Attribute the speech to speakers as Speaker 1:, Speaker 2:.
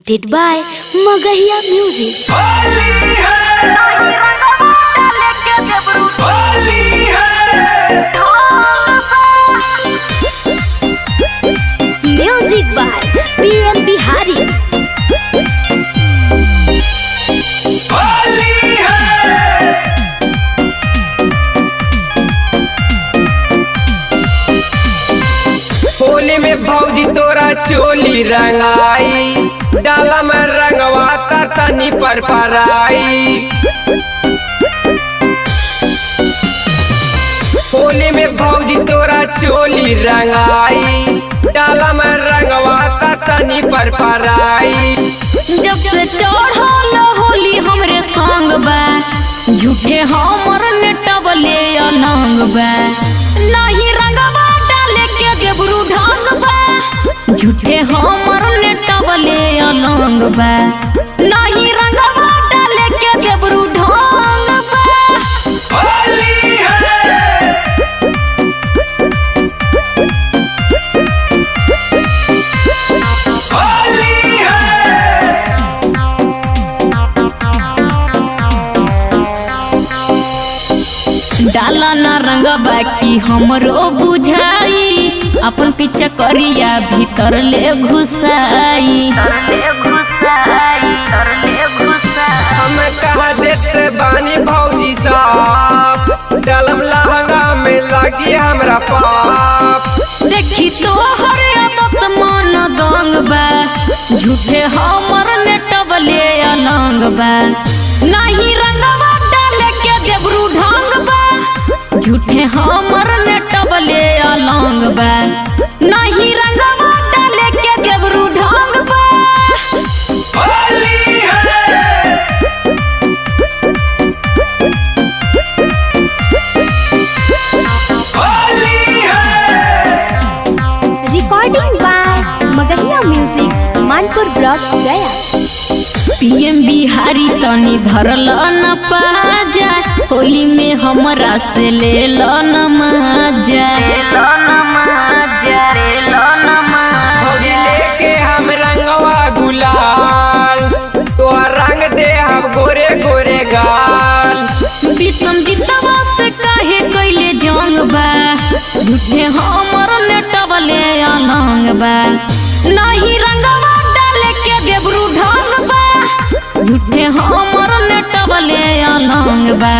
Speaker 1: presented by Magahiya Music. Music by PM Bihari.
Speaker 2: Holi में भौजी तोरा चोली रंगाई, डाला में रंगवाता तनी पर पराई। होली में भौजी तोरा चोली रंगाई, डाला में रंगवाता तनी पर पराई।
Speaker 3: जब से चढ़ल होली हमरे संग बा, झूठे हमर नेटवले अलंग बा। नहीं रंगवा डाले के गेबरू ढंग बा, झूठे हमर नेटवले अलंग बा। नहीं रंगवा डाले के गेबरू ढंग बा।
Speaker 2: होली है होली है
Speaker 3: डाला ना रंगबा की हमरो बुझाई, अपन पीछे करिया भीतर ले घुसाई।
Speaker 2: हम कहा देते बानी भौजी साहब, डालम लहंगा में लगी हमरा पाप।
Speaker 3: देखी तो हर आदत मन दंग बा, झूठे हमर नेटवले अलंग बा। नहीं रंगवा डाले के गेबरू ढंग बा, झूठे हमर नेटवले अलंग बा। नहीं रंगवा डाले के गेबरू ढंग बा।
Speaker 2: होली है होली है
Speaker 1: Recording by Magahiya Music, Manpur Block, Gaya.
Speaker 3: PM Bihari तनी धरल न पाजा, होली में हमरा से ले लो न मजा।
Speaker 2: भौजी लेके हम रंगवा गुलाल, तो रंग दे हम गोरे गोरे गाल।
Speaker 3: विषम जितवा से काहे कैले जंग बा, झूठे हमर नेटवले अलंग बा। नहीं रंगवा डाले के गेबरू ढंग बा, झूठे हमर नेटवले अलंग बा।